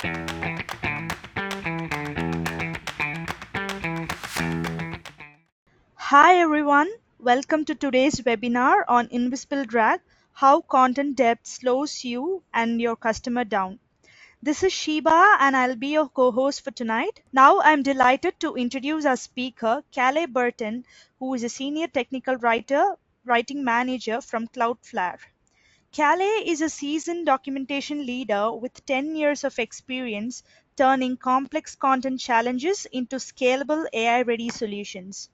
Hi everyone, welcome to today's webinar on Invisible Drag, how content depth slows you and your customer down. This is Sheba and I'll be your co-host for tonight. Now I'm delighted to introduce our speaker, Caley Burton, who is a senior technical writing manager from Cloudflare. Calais is a seasoned documentation leader with 10 years of experience turning complex content challenges into scalable AI-ready solutions.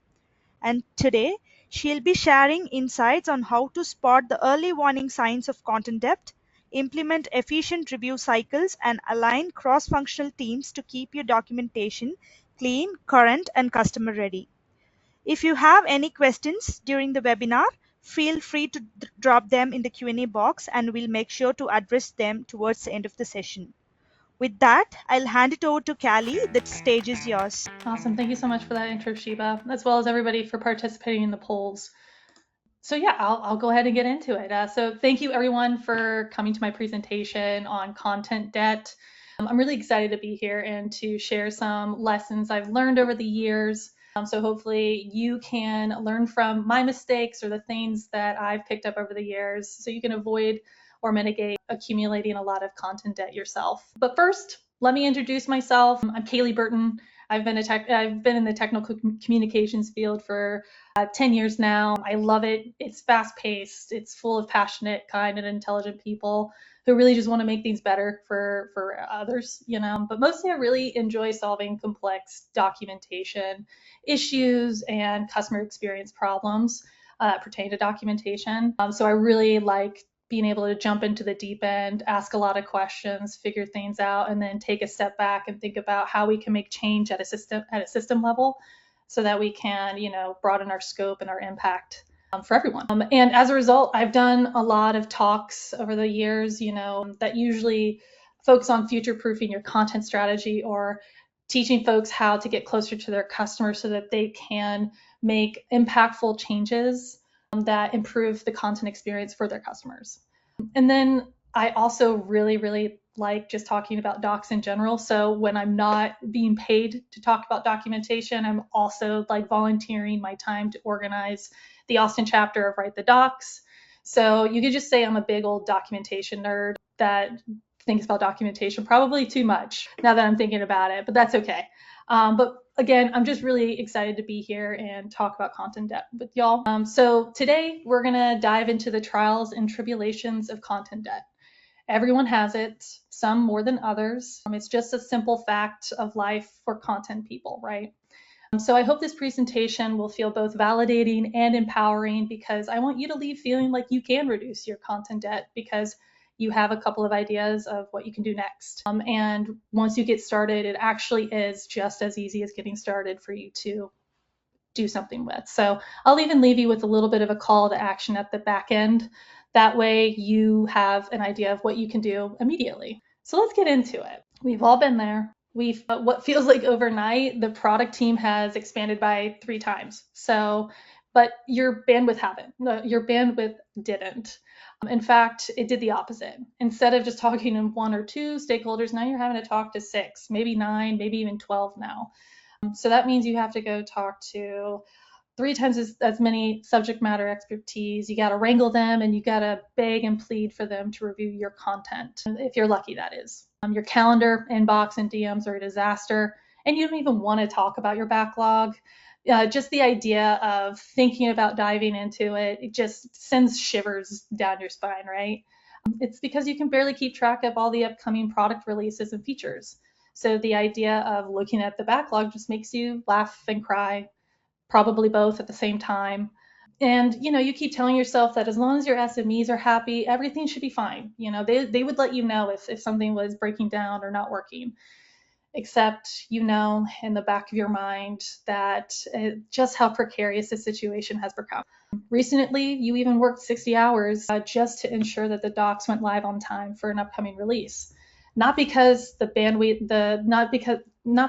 And today, she'll be sharing insights on how to spot the early warning signs of content depth, implement efficient review cycles, and align cross-functional teams to keep your documentation clean, current, and customer ready. If you have any questions during the webinar, feel free to drop them in the Q&A box and we'll make sure to address them towards the end of the session. With that, I'll hand it over to Callie. The stage is yours. Awesome. Thank you so much for that intro, Sheba, as well as everybody for participating in the polls. So yeah, I'll go ahead and get into it. So thank you everyone for coming to my presentation on content debt. I'm really excited to be here and to share some lessons I've learned over the years. So hopefully you can learn from my mistakes or the things that I've picked up over the years so you can avoid or mitigate accumulating a lot of content debt yourself. But first, let me introduce myself. I'm Caley Burton. I've been in the technical communications field for 10 years now. I love it. It's fast paced. It's full of passionate, kind, and intelligent people who really just want to make things better for others, But mostly I really enjoy solving complex documentation issues and customer experience problems pertaining to documentation. So I really like being able to jump into the deep end, ask a lot of questions, figure things out, and then take a step back and think about how we can make change at a system level so that we can, broaden our scope and our impact for everyone. And as a result, I've done a lot of talks over the years, that usually focus on future-proofing your content strategy or teaching folks how to get closer to their customers so that they can make impactful changes that improve the content experience for their customers. And then I also really, really like just talking about docs in general. So when I'm not being paid to talk about documentation, I'm also like volunteering my time to organize the Austin chapter of Write the Docs. So you could just say I'm a big old documentation nerd that thinks about documentation probably too much now that I'm thinking about it, but that's okay. But again, I'm just really excited to be here and talk about content depth with y'all. So today we're gonna dive into the trials and tribulations of content debt. Everyone has it, some more than others. It's just a simple fact of life for content people, right? So I hope this presentation will feel both validating and empowering because I want you to leave feeling like you can reduce your content debt because you have a couple of ideas of what you can do next. And once you get started, it actually is just as easy as getting started for you to do something with. So I'll even leave you with a little bit of a call to action at the back end. That way you have an idea of what you can do immediately. So let's get into it. We've all been there. What feels like overnight, the product team has expanded by 3 times. So, but your bandwidth didn't. In fact, it did the opposite. Instead of just talking to 1 or 2 stakeholders, now you're having to talk to 6, maybe 9, maybe even 12 now. So that means you have to go talk to 3 times as many subject matter expertise. You got to wrangle them and you got to beg and plead for them to review your content, if you're lucky, that is. Your calendar, inbox, and DMs are a disaster, and you don't even want to talk about your backlog. Just the idea of thinking about diving into it just sends shivers down your spine, right? It's because you can barely keep track of all the upcoming product releases and features. So the idea of looking at the backlog just makes you laugh and cry, probably both at the same time. And, you keep telling yourself that as long as your SMEs are happy, everything should be fine. They would let you know if something was breaking down or not working. Except, in the back of your mind that just how precarious the situation has become. Recently, you even worked 60 hours just to ensure that the docs went live on time for an upcoming release. Not because the bandwidth, not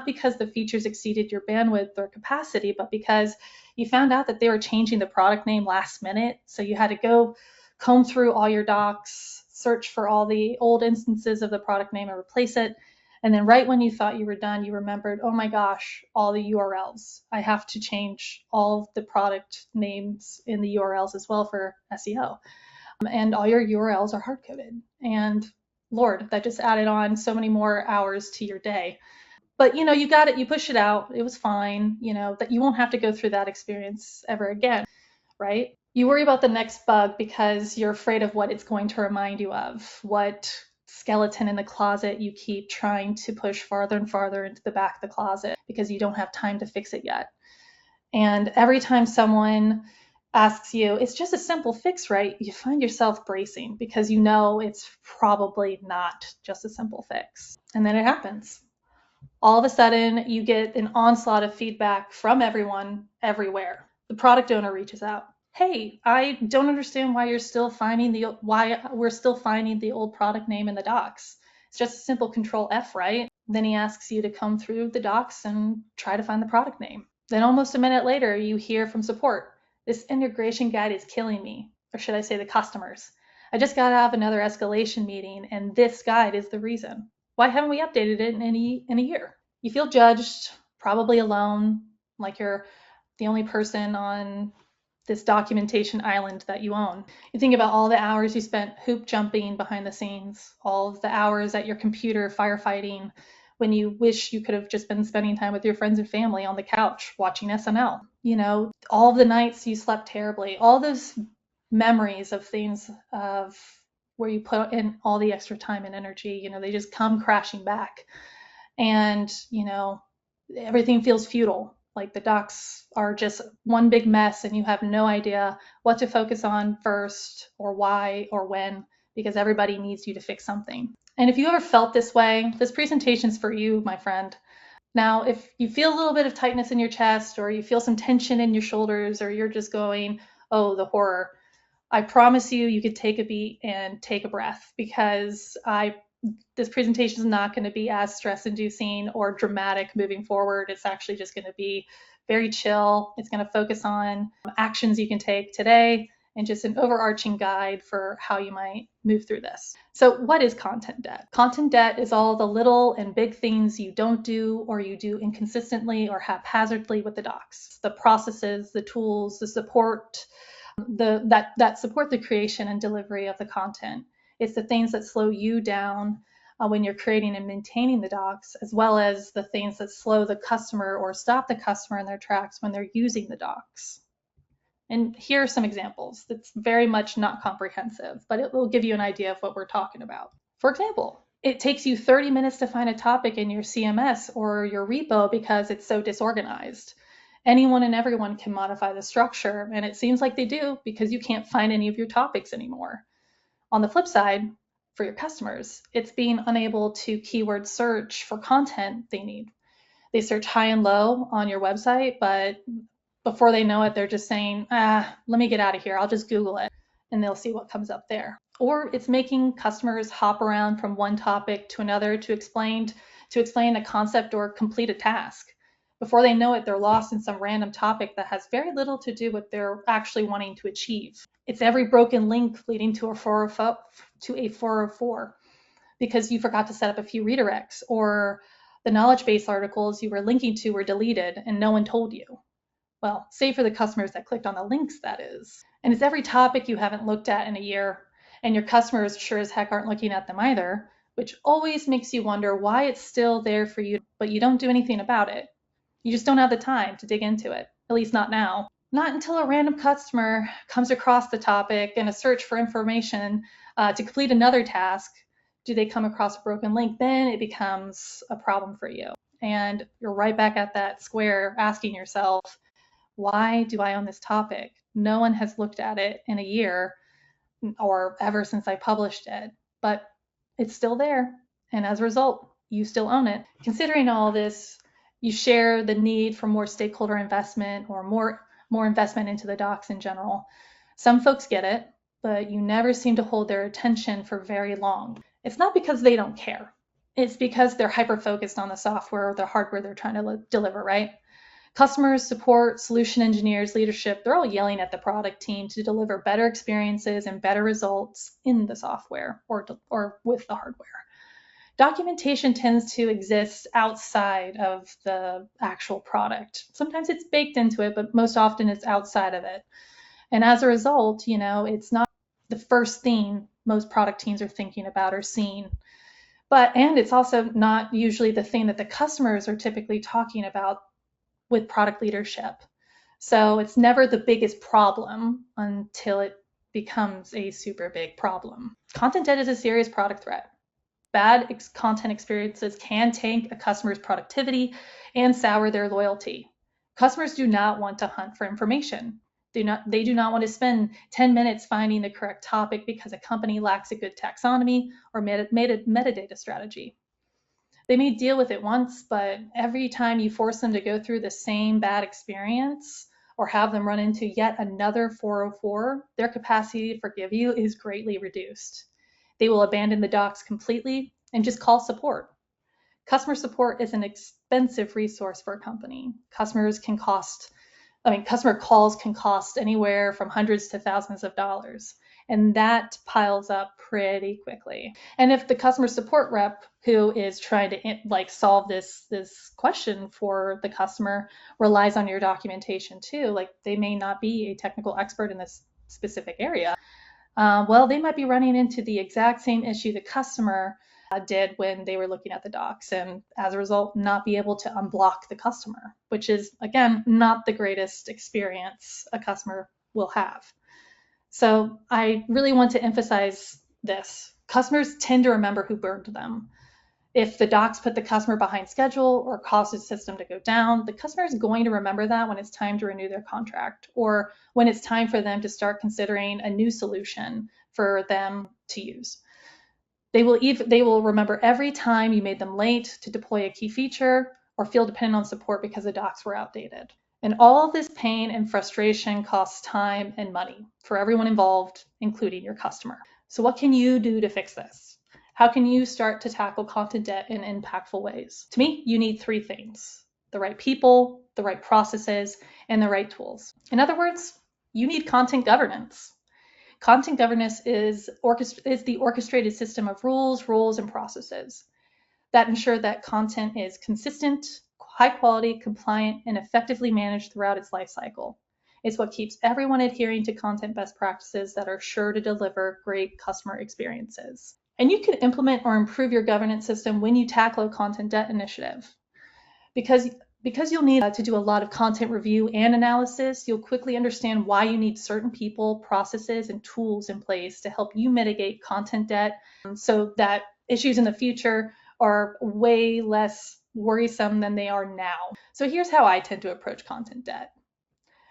because the features exceeded your bandwidth or capacity, but because you found out that they were changing the product name last minute. So you had to go comb through all your docs, search for all the old instances of the product name and replace it. And then right when you thought you were done, you remembered, oh my gosh, all the URLs. I have to change all the product names in the URLs as well for SEO. And all your URLs are hard coded. And Lord, that just added on so many more hours to your day. But you got it, you pushed it out. It was fine, that you won't have to go through that experience ever again, right? You worry about the next bug because you're afraid of what it's going to remind you of, what skeleton in the closet you keep trying to push farther and farther into the back of the closet because you don't have time to fix it yet. And every time someone asks you, it's just a simple fix, right? You find yourself bracing because you know it's probably not just a simple fix. And then it happens. All of a sudden, you get an onslaught of feedback from everyone, everywhere. The product owner reaches out. Hey, I don't understand why we're still finding the old product name in the docs. It's just a simple Control F, right? Then he asks you to come through the docs and try to find the product name. Then almost a minute later, you hear from support. This integration guide is killing me, or should I say the customers. I just got out of another escalation meeting, and this guide is the reason. Why haven't we updated it in a year? You feel judged, probably alone, like you're the only person on this documentation island that you own. You think about all the hours you spent hoop jumping behind the scenes, all of the hours at your computer firefighting when you wish you could have just been spending time with your friends and family on the couch watching SNL. All of the nights you slept terribly, all those memories of things of where you put in all the extra time and energy, they just come crashing back. And, everything feels futile. Like the docs are just one big mess and you have no idea what to focus on first or why or when, because everybody needs you to fix something. And if you ever felt this way, this presentation's for you, my friend. Now, if you feel a little bit of tightness in your chest or you feel some tension in your shoulders or you're just going, oh, the horror, I promise you could take a beat and take a breath because this presentation is not going to be as stress-inducing or dramatic moving forward. It's actually just going to be very chill. It's going to focus on actions you can take today and just an overarching guide for how you might move through this. So what is content debt? Content debt is all the little and big things you don't do or you do inconsistently or haphazardly with the docs. The processes, the tools, the support, that support the creation and delivery of the content. It's the things that slow you down when you're creating and maintaining the docs, as well as the things that slow the customer or stop the customer in their tracks when they're using the docs. And here are some examples. That's very much not comprehensive, but it will give you an idea of what we're talking about. For example, it takes you 30 minutes to find a topic in your CMS or your repo because it's so disorganized. Anyone and everyone can modify the structure, and it seems like they do because you can't find any of your topics anymore. On the flip side, for your customers, it's being unable to keyword search for content they need. They search high and low on your website, but before they know it, they're just saying, let me get out of here. I'll just Google it, and they'll see what comes up there. Or it's making customers hop around from one topic to another to explain a concept or complete a task. Before they know it, they're lost in some random topic that has very little to do with what they're actually wanting to achieve. It's every broken link leading to a 404 because you forgot to set up a few redirects, or the knowledge base articles you were linking to were deleted and no one told you. Well, save for the customers that clicked on the links, that is. And it's every topic you haven't looked at in a year, and your customers sure as heck aren't looking at them either, which always makes you wonder why it's still there for you, but you don't do anything about it. You just don't have the time to dig into it, at least not now. Not until a random customer comes across the topic in a search for information to complete another task do they come across a broken link. Then it becomes a problem for you. And you're right back at that square asking yourself, why do I own this topic? No one has looked at it in a year or ever since I published it, but it's still there. And as a result, you still own it. Considering all this, you share the need for more stakeholder investment or more investment into the docs in general. Some folks get it, but you never seem to hold their attention for very long. It's not because they don't care. It's because they're hyper-focused on the software or the hardware they're trying to deliver, right? Customers, support, solution engineers, leadership, they're all yelling at the product team to deliver better experiences and better results in the software or with the hardware. Documentation tends to exist outside of the actual product. Sometimes it's baked into it, but most often it's outside of it. And as a result, it's not the first thing most product teams are thinking about or seeing. And it's also not usually the thing that the customers are typically talking about with product leadership. So it's never the biggest problem until it becomes a super big problem. Content debt is a serious product threat. Bad content experiences can tank a customer's productivity and sour their loyalty. Customers do not want to hunt for information. They do not want to spend 10 minutes finding the correct topic because a company lacks a good taxonomy or metadata strategy. They may deal with it once, but every time you force them to go through the same bad experience or have them run into yet another 404, their capacity to forgive you is greatly reduced. They will abandon the docs completely and just call support. Customer support is an expensive resource for a company. Customer calls can cost anywhere from hundreds to thousands of dollars, and that piles up pretty quickly. And if the customer support rep who is trying to solve this question for the customer relies on your documentation too, they may not be a technical expert in this specific area, they might be running into the exact same issue the customer did when they were looking at the docs, and as a result, not be able to unblock the customer, which is, again, not the greatest experience a customer will have. So I really want to emphasize this. Customers tend to remember who burned them. If the docs put the customer behind schedule or caused the system to go down, the customer is going to remember that when it's time to renew their contract or when it's time for them to start considering a new solution for them to use. They will remember every time you made them late to deploy a key feature or feel dependent on support because the docs were outdated. And all of this pain and frustration costs time and money for everyone involved, including your customer. So what can you do to fix this? How can you start to tackle content debt in impactful ways? To me, you need three things: the right people, the right processes, and the right tools. In other words, you need content governance. Content governance is the orchestrated system of rules, and processes that ensure that content is consistent, high quality, compliant, and effectively managed throughout its life cycle. It's what keeps everyone adhering to content best practices that are sure to deliver great customer experiences. And you can implement or improve your governance system when you tackle a content debt initiative. Because you'll need to do a lot of content review and analysis, you'll quickly understand why you need certain people, processes, and tools in place to help you mitigate content debt so that issues in the future are way less worrisome than they are now. So here's how I tend to approach content debt.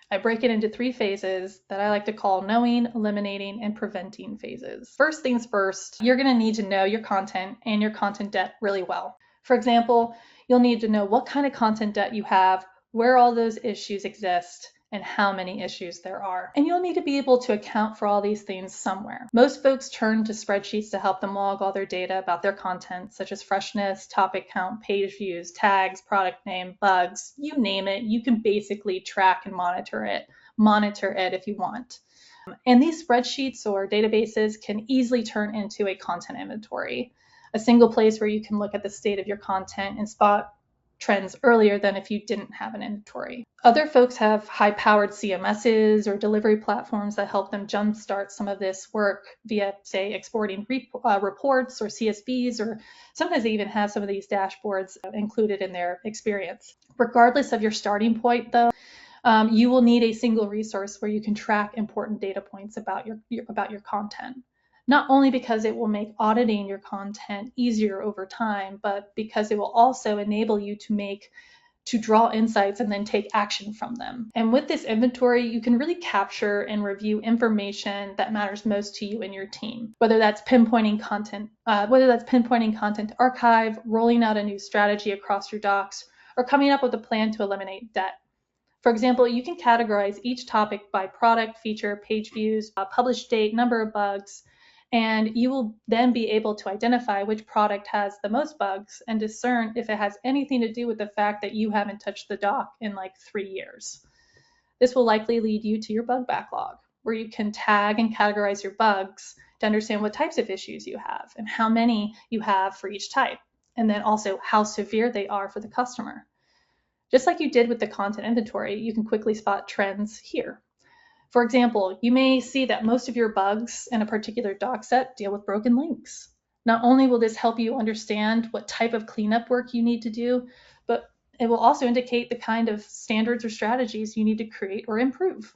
I break it into three phases that I like to call knowing, eliminating, and preventing phases. First things first, you're going to need to know your content and your content debt really well. For example, you'll need to know what kind of content debt you have, where all those issues exist, and how many issues there are. And you'll need to be able to account for all these things somewhere. Most folks turn to spreadsheets to help them log all their data about their content, such as freshness, topic count, page views, tags, product name, bugs, you name it. You can basically track and monitor it if you want. And these spreadsheets or databases can easily turn into a content inventory, a single place where you can look at the state of your content and spot trends earlier than if you didn't have an inventory. Other folks have high-powered CMSs or delivery platforms that help them jumpstart some of this work via, say, exporting reports or CSVs, or sometimes they even have some of these dashboards included in their experience. Regardless of your starting point, though, you will need a single resource where you can track important data points about your content. Not only because it will make auditing your content easier over time, but because it will also enable you to draw insights and then take action from them. And with this inventory, you can really capture and review information that matters most to you and your team, whether that's pinpointing content to archive, rolling out a new strategy across your docs, or coming up with a plan to eliminate debt. For example, you can categorize each topic by product, feature, page views, published date, number of bugs, and you will then be able to identify which product has the most bugs and discern if it has anything to do with the fact that you haven't touched the doc in like 3 years. This will likely lead you to your bug backlog, where you can tag and categorize your bugs to understand what types of issues you have and how many you have for each type, and then also how severe they are for the customer. Just like you did with the content inventory, you can quickly spot trends here. For example, you may see that most of your bugs in a particular doc set deal with broken links. Not only will this help you understand what type of cleanup work you need to do, but it will also indicate the kind of standards or strategies you need to create or improve.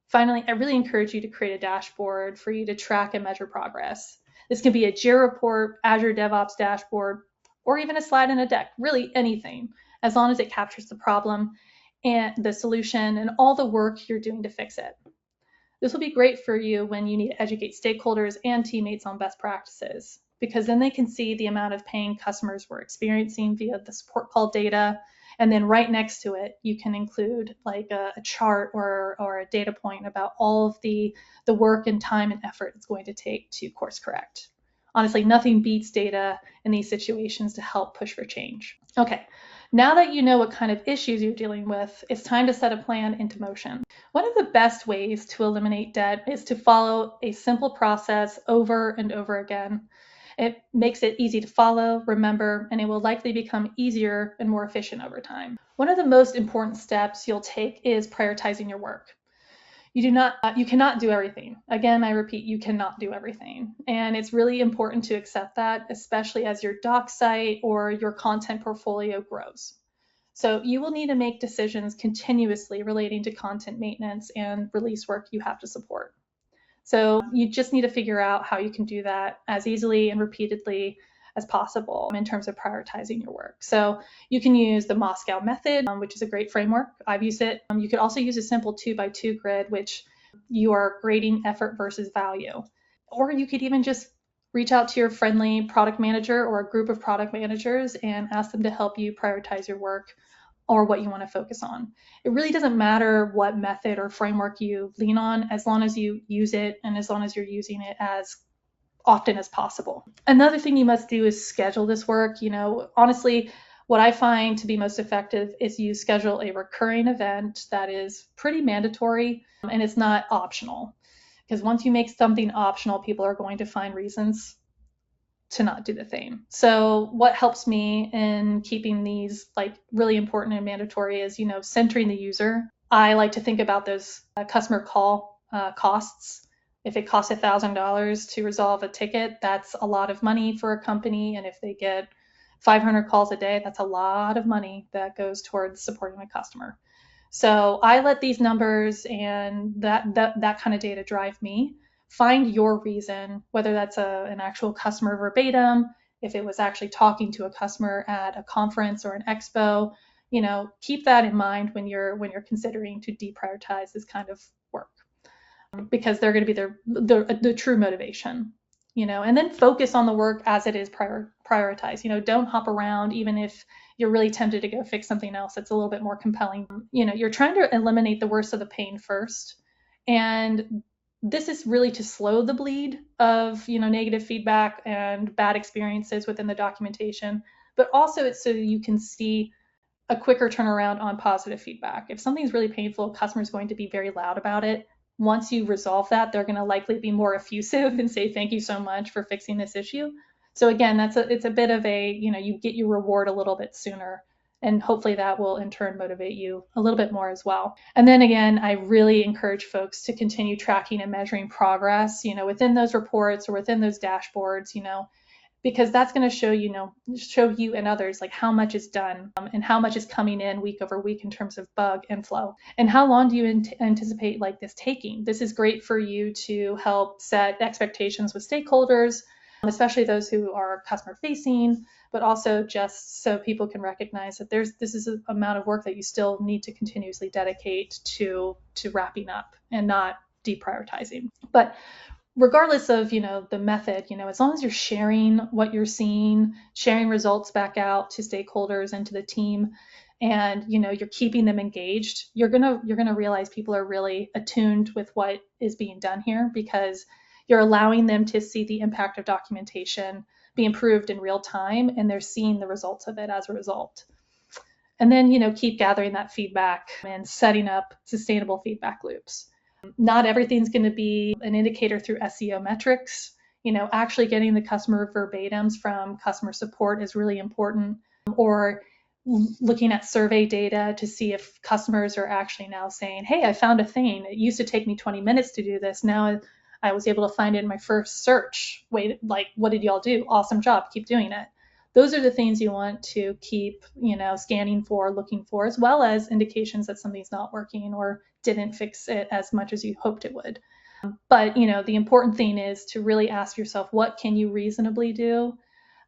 Finally, I really encourage you to create a dashboard for you to track and measure progress. This can be a Jira report, Azure DevOps dashboard, or even a slide in a deck, really anything, as long as it captures the problem and the solution and all the work you're doing to fix it. This will be great for you when you need to educate stakeholders and teammates on best practices, because then they can see the amount of pain customers were experiencing via the support call data. And then right next to it, you can include like a chart or a data point about all of the work and time and effort it's going to take to course correct. Honestly, nothing beats data in these situations to help push for change. Okay, now that you know what kind of issues you're dealing with, it's time to set a plan into motion. One of the best ways to eliminate debt is to follow a simple process over and over again. It makes it easy to follow, remember, and it will likely become easier and more efficient over time. One of the most important steps you'll take is prioritizing your work. You cannot do everything. Again, I repeat, you cannot do everything. And it's really important to accept that, especially as your doc site or your content portfolio grows. So you will need to make decisions continuously relating to content maintenance and release work you have to support. So you just need to figure out how you can do that as easily and repeatedly as possible in terms of prioritizing your work. So you can use the Moscow method, which is a great framework. I've used it. You could also use a simple 2x2 grid, which you are grading effort versus value. Or you could even just reach out to your friendly product manager or a group of product managers and ask them to help you prioritize your work or what you want to focus on. It really doesn't matter what method or framework you lean on, as long as you use it and as long as you're using it as often as possible. Another thing you must do is schedule this work. Honestly, what I find to be most effective is you schedule a recurring event that is pretty mandatory and it's not optional. Because once you make something optional, people are going to find reasons to not do the thing. So what helps me in keeping these like really important and mandatory is, centering the user. I like to think about those customer call costs. If it costs $1,000 to resolve a ticket, that's a lot of money for a company. And if they get 500 calls a day, that's a lot of money that goes towards supporting a customer. So I let these numbers and that kind of data drive me. Find your reason, whether that's an actual customer verbatim, if it was actually talking to a customer at a conference or an expo. Keep that in mind when you're considering to deprioritize this kind of work, because they're going to be the true motivation. And then focus on the work as it is prioritized. Don't hop around, even if you're really tempted to go fix something else that's a little bit more compelling. You're trying to eliminate the worst of the pain first. And this is really to slow the bleed of, negative feedback and bad experiences within the documentation, but also it's so you can see a quicker turnaround on positive feedback. If something's really painful, a customer's going to be very loud about it. Once you resolve that, they're going to likely be more effusive and say, thank you so much for fixing this issue. So again, it's a bit of a, you get your reward a little bit sooner, and hopefully that will in turn motivate you a little bit more as well. And then again, I really encourage folks to continue tracking and measuring progress, within those reports or within those dashboards, because that's going to show you and others like how much is done and how much is coming in week over week in terms of bug inflow. And how long do you anticipate like this taking? This is great for you to help set expectations with stakeholders, especially those who are customer facing, but also just so people can recognize that this is an amount of work that you still need to continuously dedicate to wrapping up and not deprioritizing. But regardless of, the method, as long as you're sharing what you're seeing, sharing results back out to stakeholders and to the team, and, you're keeping them engaged, you're going to realize people are really attuned with what is being done here, because you're allowing them to see the impact of documentation be improved in real time, and they're seeing the results of it as a result. And then, keep gathering that feedback and setting up sustainable feedback loops. Not everything's going to be an indicator through SEO metrics. Actually getting the customer verbatims from customer support is really important, or looking at survey data to see if customers are actually now saying, hey, I found a thing. It used to take me 20 minutes to do this. Now I was able to find it in my first search. Wait, like, what did y'all do? Awesome job. Keep doing it. Those are the things you want to keep, scanning for, looking for, as well as indications that something's not working or didn't fix it as much as you hoped it would. But, the important thing is to really ask yourself, what can you reasonably do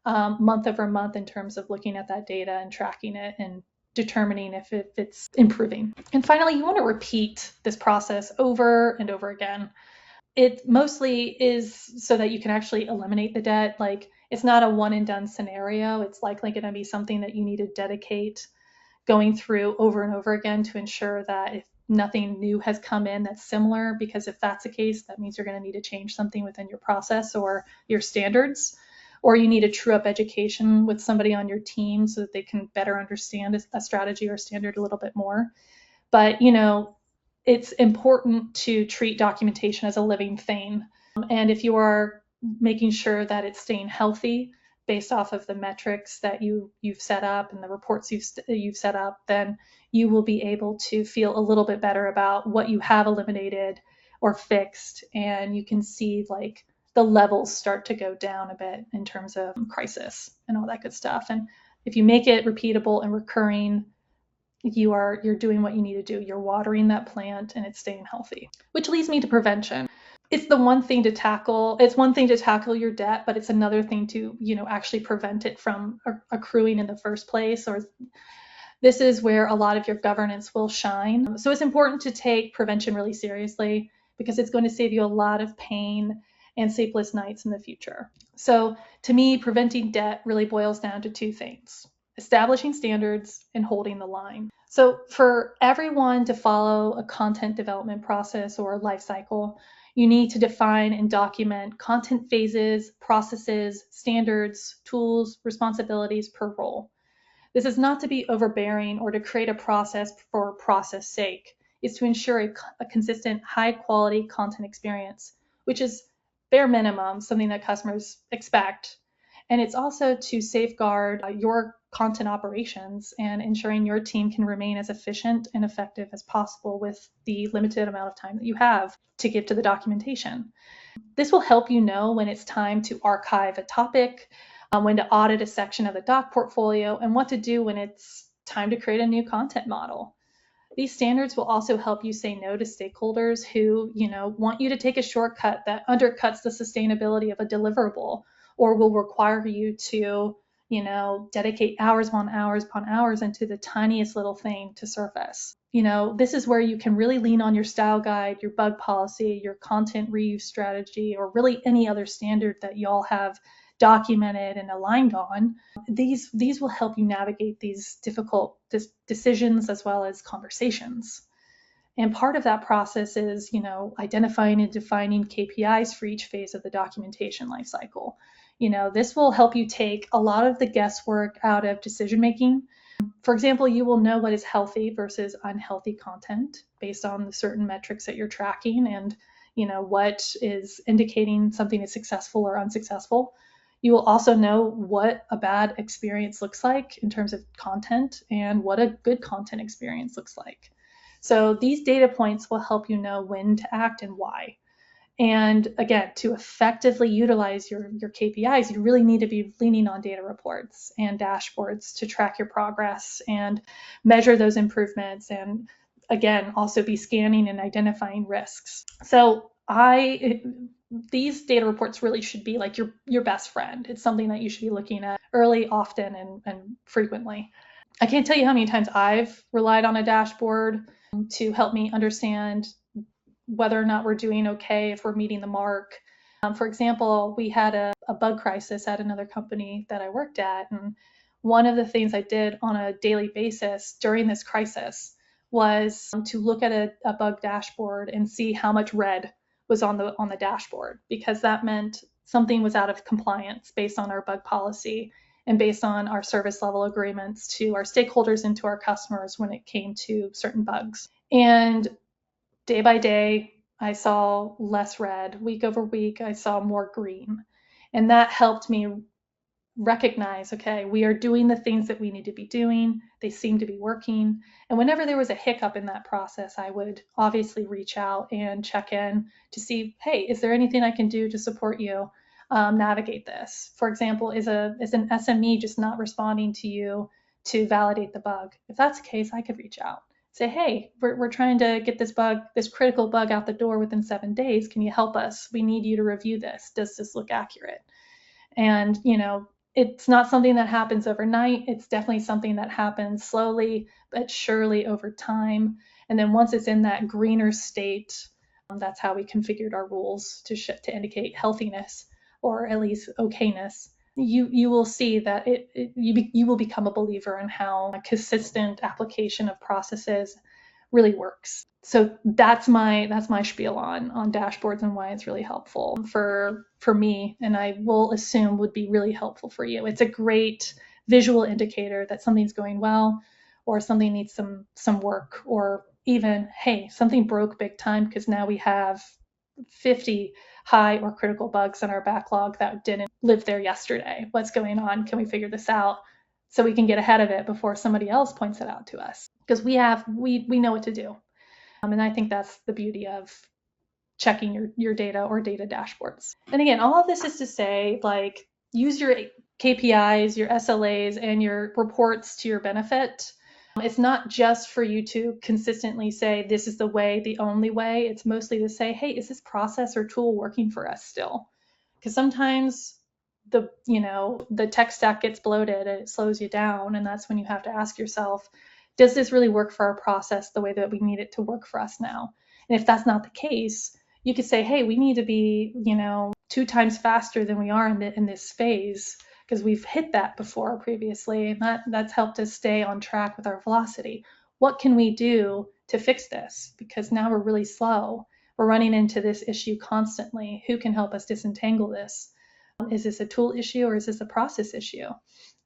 month over month in terms of looking at that data and tracking it and determining if it's improving. And finally, you want to repeat this process over and over again. It mostly is so that you can actually eliminate the debt. Like, it's not a one and done scenario. It's likely going to be something that you need to dedicate going through over and over again to ensure that if nothing new has come in that's similar, because if that's the case, that means you're going to need to change something within your process or your standards, or you need a true up education with somebody on your team so that they can better understand a strategy or standard a little bit more. But, it's important to treat documentation as a living thing. And if you are making sure that it's staying healthy based off of the metrics that you've set up and the reports you've set up, then you will be able to feel a little bit better about what you have eliminated or fixed. And you can see like the levels start to go down a bit in terms of crisis and all that good stuff. And if you make it repeatable and recurring, you're doing what you need to do. You're watering that plant and it's staying healthy. Which leads me to prevention. It's the one thing to tackle. It's one thing to tackle your debt, but it's another thing to, actually prevent it from accruing in the first place. Or this is where a lot of your governance will shine. So it's important to take prevention really seriously because it's going to save you a lot of pain and sleepless nights in the future. So to me, preventing debt really boils down to two things: establishing standards and holding the line. So for everyone to follow a content development process or life cycle, you need to define and document content phases, processes, standards, tools, responsibilities per role. This is not to be overbearing or to create a process for process sake. It's to ensure a consistent, high quality content experience, which is bare minimum, something that customers expect. And it's also to safeguard your content operations and ensuring your team can remain as efficient and effective as possible with the limited amount of time that you have to give to the documentation. This will help you know when it's time to archive a topic, when to audit a section of the doc portfolio, and what to do when it's time to create a new content model. These standards will also help you say no to stakeholders who, want you to take a shortcut that undercuts the sustainability of a deliverable, or will require you to, dedicate hours upon hours upon hours into the tiniest little thing to surface. This is where you can really lean on your style guide, your bug policy, your content reuse strategy, or really any other standard that y'all have documented and aligned on. These will help you navigate these difficult decisions as well as conversations. And part of that process is, identifying and defining KPIs for each phase of the documentation lifecycle. This will help you take a lot of the guesswork out of decision making. For example, you will know what is healthy versus unhealthy content based on the certain metrics that you're tracking and, what is indicating something is successful or unsuccessful. You will also know what a bad experience looks like in terms of content and what a good content experience looks like. So these data points will help you know when to act and why. And again, to effectively utilize your KPIs, you really need to be leaning on data reports and dashboards to track your progress and measure those improvements. And again, also be scanning and identifying risks. So these data reports really should be like your best friend. It's something that you should be looking at early, often, and frequently. I can't tell you how many times I've relied on a dashboard to help me understand whether or not we're doing okay, if we're meeting the mark. For example, we had a bug crisis at another company that I worked at. And one of the things I did on a daily basis during this crisis was to look at a bug dashboard and see how much red was on the dashboard, because that meant something was out of compliance based on our bug policy and based on our service level agreements to our stakeholders and to our customers when it came to certain bugs. And day by day, I saw less red. Week over week, I saw more green. And that helped me recognize, okay, we are doing the things that we need to be doing. They seem to be working. And whenever there was a hiccup in that process, I would obviously reach out and check in to see, hey, is there anything I can do to support you navigate this? For example, is an SME just not responding to you to validate the bug? If that's the case, I could reach out. Say, hey, we're trying to get this critical bug out the door within 7 days. Can you help us? We need you to review this. Does this look accurate? And, it's not something that happens overnight. It's definitely something that happens slowly but surely over time. And then once it's in that greener state, that's how we configured our rules to indicate healthiness or at least okayness. You will see that you will become a believer in how a consistent application of processes really works. So that's my spiel on dashboards and why it's really helpful for me, and I will assume would be really helpful for you. It's a great visual indicator that something's going well or something needs some work, or even, hey, something broke big time because now we have 50 high or critical bugs in our backlog that didn't live there yesterday. What's going on? Can we figure this out so we can get ahead of it before somebody else points it out to us? Because we know what to do. And I think that's the beauty of checking your data or data dashboards. And again, all of this is to say, like, use your KPIs, your SLAs, and your reports to your benefit. It's not just for you to consistently say, this is the way, the only way. It's mostly to say, hey, is this process or tool working for us still? Because sometimes the tech stack gets bloated and it slows you down. And that's when you have to ask yourself, does this really work for our process the way that we need it to work for us now? And if that's not the case, you could say, hey, we need to be, 2 times faster than we are in this phase because we've hit that before previously, and that's helped us stay on track with our velocity. What can we do to fix this? Because now we're really slow. We're running into this issue constantly. Who can help us disentangle this? Is this a tool issue or is this a process issue?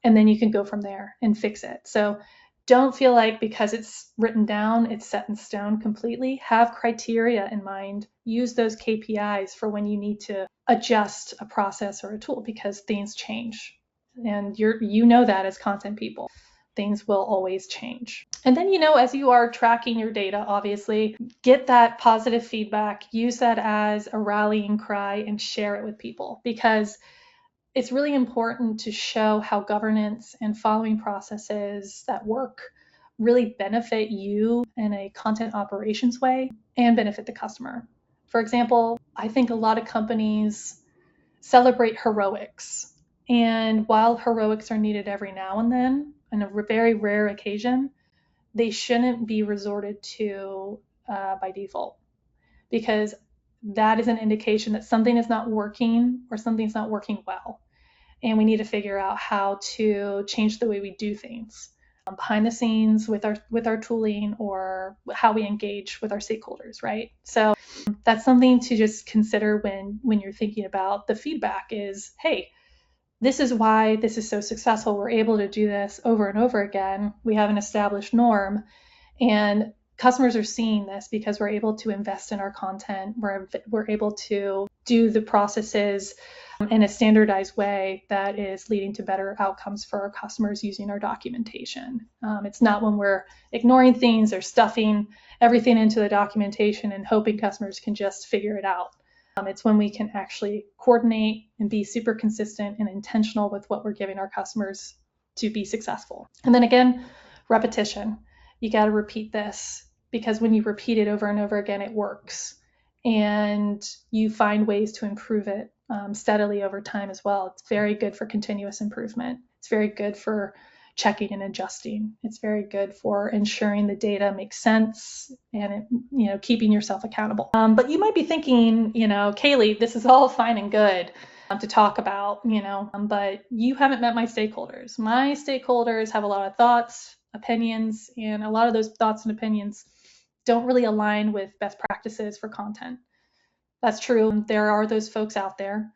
And then you can go from there and fix it. So don't feel like because it's written down, it's set in stone completely. Have criteria in mind. Use those KPIs for when you need to adjust a process or a tool because things change. And you know that as content people. Things will always change. And then, as you are tracking your data, obviously, get that positive feedback, use that as a rallying cry and share it with people because it's really important to show how governance and following processes that work really benefit you in a content operations way and benefit the customer. For example, I think a lot of companies celebrate heroics. And while heroics are needed every now and then, on a very rare occasion, they shouldn't be resorted to by default because that is an indication that something is not working or something's not working well. And we need to figure out how to change the way we do things behind the scenes with our tooling or how we engage with our stakeholders, right? So that's something to just consider when you're thinking about the feedback is, hey, this is why this is so successful. We're able to do this over and over again. We have an established norm, and customers are seeing this because we're able to invest in our content. We're able to do the processes in a standardized way that is leading to better outcomes for our customers using our documentation. It's not when we're ignoring things or stuffing everything into the documentation and hoping customers can just figure it out. It's when we can actually coordinate and be super consistent and intentional with what we're giving our customers to be successful. And then again, repetition. You got to repeat this because when you repeat it over and over again, it works. And you find ways to improve it steadily over time as well. It's very good for continuous improvement. It's very good for checking and adjusting. It's very good for ensuring the data makes sense and keeping yourself accountable. But you might be thinking, Caley, this is all fine and good to talk about, but you haven't met my stakeholders. My stakeholders have a lot of thoughts, opinions, and a lot of those thoughts and opinions don't really align with best practices for content. That's true. There are those folks out there.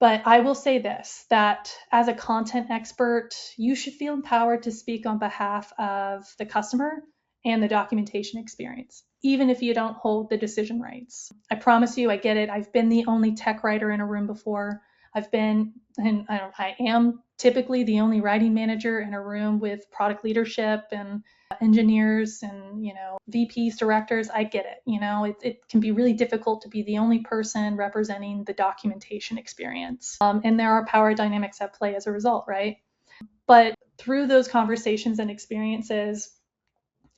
But I will say this, that as a content expert, you should feel empowered to speak on behalf of the customer and the documentation experience. even if you don't hold the decision rights. I promise you, I get it. I've been the only tech writer in a room before. I've been, and I am typically the only writing manager in a room with product leadership and engineers and, VPs, directors. I get it. It can be really difficult to be the only person representing the documentation experience. And there are power dynamics at play as a result, right? But through those conversations and experiences,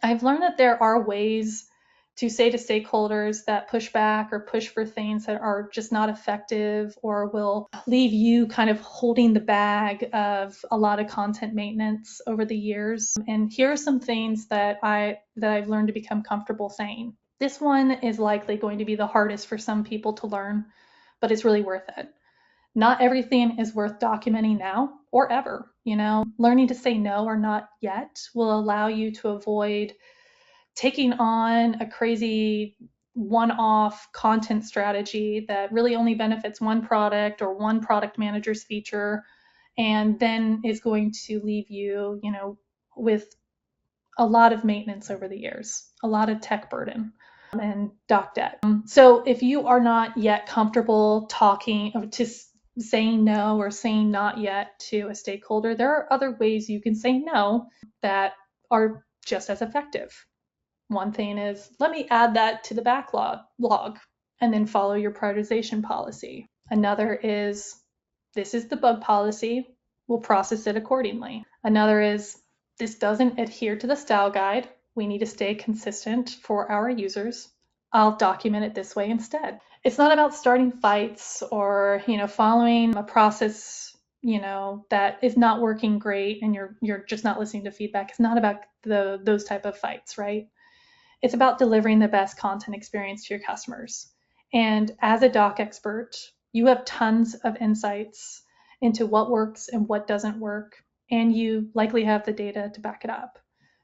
I've learned that there are ways to say to stakeholders that push back or push for things that are just not effective or will leave you kind of holding the bag of a lot of content maintenance over the years. And here are some things that I've learned to become comfortable saying. This one is likely going to be the hardest for some people to learn, but it's really worth it. Not everything is worth documenting now or ever. Learning to say no or not yet will allow you to avoid taking on a crazy one-off content strategy that really only benefits one product or one product manager's feature, and then is going to leave you, with a lot of maintenance over the years, a lot of tech burden and doc debt. So if you are not yet comfortable talking to saying no or saying not yet to a stakeholder, there are other ways you can say no that are just as effective. One thing is, let me add that to the backlog and then follow your prioritization policy. Another is, this is the bug policy, we'll process it accordingly. Another is, this doesn't adhere to the style guide, we need to stay consistent for our users, I'll document it this way instead. It's not about starting fights or following a process that is not working great and you're just not listening to feedback. It's not about those type of fights, right? It's about delivering the best content experience to your customers. And as a doc expert, you have tons of insights into what works and what doesn't work, and you likely have the data to back it up.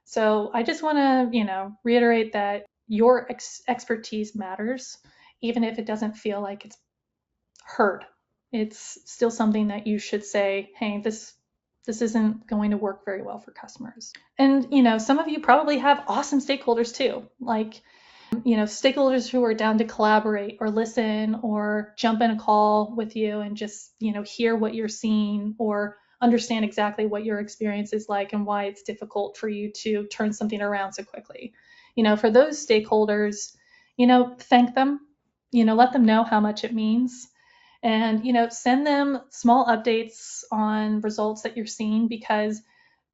So I just want to, reiterate that your expertise matters, even if it doesn't feel like it's heard. It's still something that you should say, hey, this isn't going to work very well for customers. And, some of you probably have awesome stakeholders too, like, stakeholders who are down to collaborate or listen or jump in a call with you and just, hear what you're seeing or understand exactly what your experience is like and why it's difficult for you to turn something around so quickly. For those stakeholders, thank them, let them know how much it means. And, send them small updates on results that you're seeing, because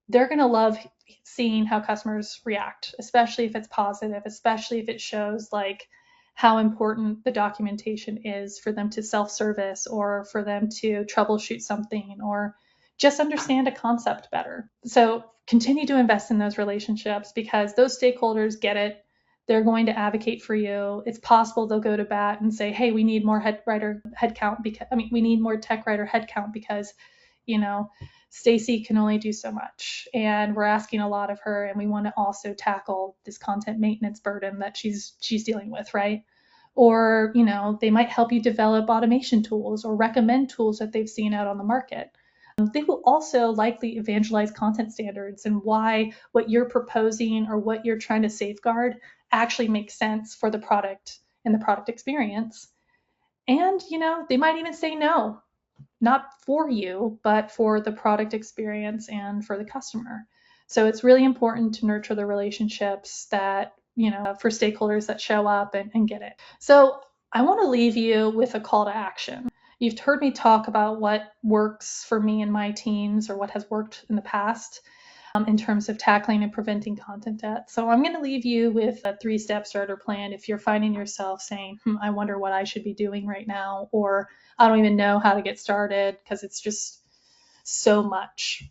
they're going to love seeing how customers react, especially if it's positive, especially if it shows like how important the documentation is for them to self-service or for them to troubleshoot something or just understand a concept better. So continue to invest in those relationships, because those stakeholders get it. They're going to advocate for you. It's possible they'll go to bat and say, hey, we need more we need more tech writer headcount because, Stacy can only do so much and we're asking a lot of her, and we want to also tackle this content maintenance burden that she's dealing with, right? Or, they might help you develop automation tools or recommend tools that they've seen out on the market. They will also likely evangelize content standards and why what you're proposing or what you're trying to safeguard actually makes sense for the product and the product experience. And, they might even say no, not for you, but for the product experience and for the customer. So it's really important to nurture the relationships that, for stakeholders that show up and get it. So I want to leave you with a call to action. You've heard me talk about what works for me and my teams, or what has worked in the past in terms of tackling and preventing content debt. So I'm going to leave you with a 3-step starter plan if you're finding yourself saying, I wonder what I should be doing right now, or I don't even know how to get started because it's just so much.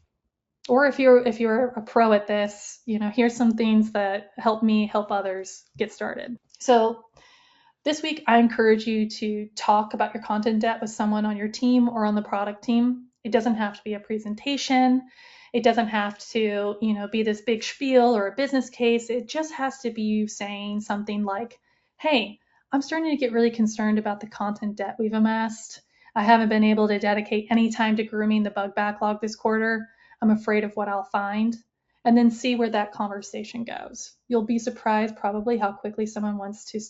Or if you're a pro at this, here's some things that help me help others get started. So this week, I encourage you to talk about your content debt with someone on your team or on the product team. It doesn't have to be a presentation. It doesn't have to, be this big spiel or a business case. It just has to be you saying something like, hey, I'm starting to get really concerned about the content debt we've amassed. I haven't been able to dedicate any time to grooming the bug backlog this quarter. I'm afraid of what I'll find. and then see where that conversation goes. You'll be surprised probably how quickly someone wants to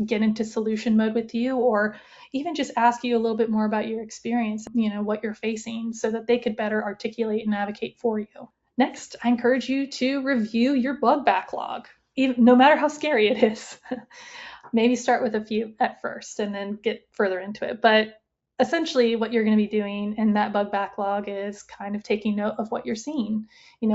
get into solution mode with you, or even just ask you a little bit more about your experience, what you're facing, so that they could better articulate and advocate for you. Next, I encourage you to review your bug backlog, even, no matter how scary it is. Maybe start with a few at first and then get further into it. But essentially, what you're going to be doing in that bug backlog is kind of taking note of what you're seeing.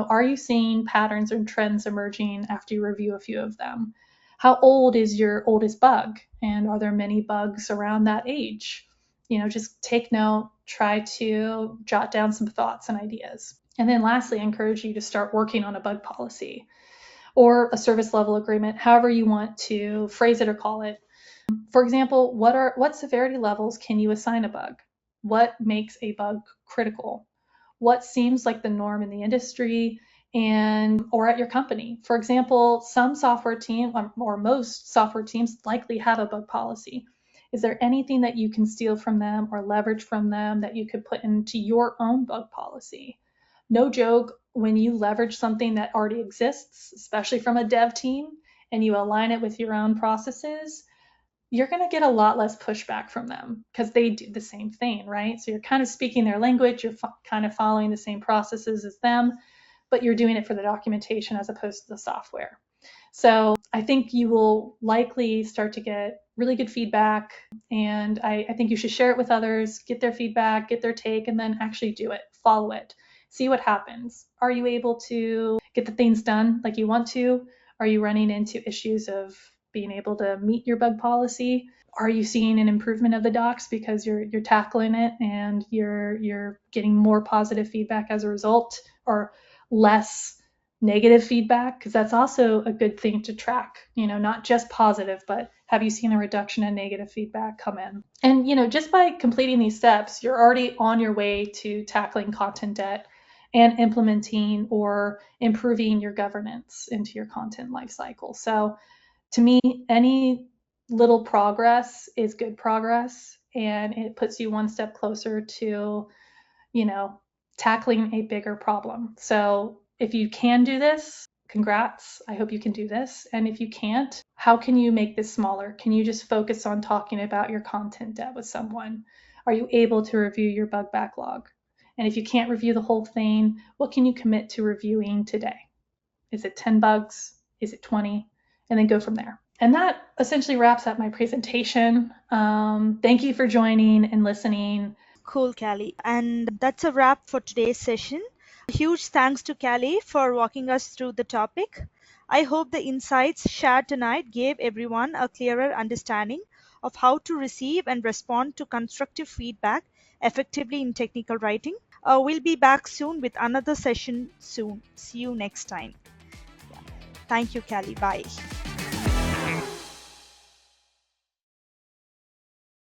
Are you seeing patterns and trends emerging after you review a few of them? How old is your oldest bug? And are there many bugs around that age? Just take note, try to jot down some thoughts and ideas. And then lastly, I encourage you to start working on a bug policy or a service level agreement, however you want to phrase it or call it. For example, what severity levels can you assign a bug? What makes a bug critical? What seems like the norm in the industry or at your company? For example, some software team or most software teams likely have a bug policy. Is there anything that you can steal from them or leverage from them that you could put into your own bug policy? No joke, when you leverage something that already exists, especially from a dev team, and you align it with your own processes, you're going to get a lot less pushback from them because they do the same thing, right? So you're kind of speaking their language, you're kind of following the same processes as them, but you're doing it for the documentation as opposed to the software. So I think you will likely start to get really good feedback, and I think you should share it with others, get their feedback, get their take, and then actually do it, follow it, see what happens. Are you able to get the things done like you want to? Are you running into issues of being able to meet your bug policy? Are you seeing an improvement of the docs because you're tackling it and you're getting more positive feedback as a result, or less negative feedback? Because that's also a good thing to track, not just positive, but have you seen a reduction in negative feedback come in? And just by completing these steps, you're already on your way to tackling content debt and implementing or improving your governance into your content lifecycle. So to me, any little progress is good progress, and it puts you one step closer to, tackling a bigger problem. So if you can do this, congrats. I hope you can do this. And if you can't, how can you make this smaller? Can you just focus on talking about your content debt with someone? Are you able to review your bug backlog? And if you can't review the whole thing, what can you commit to reviewing today? Is it 10 bugs? Is it 20? And then go from there. And that essentially wraps up my presentation. Thank you for joining and listening. Cool, Caley. And that's a wrap for today's session. A huge thanks to Caley for walking us through the topic. I hope the insights shared tonight gave everyone a clearer understanding of how to receive and respond to constructive feedback effectively in technical writing. We'll be back soon with another session soon. See you next time. Thank you, Caley. Bye.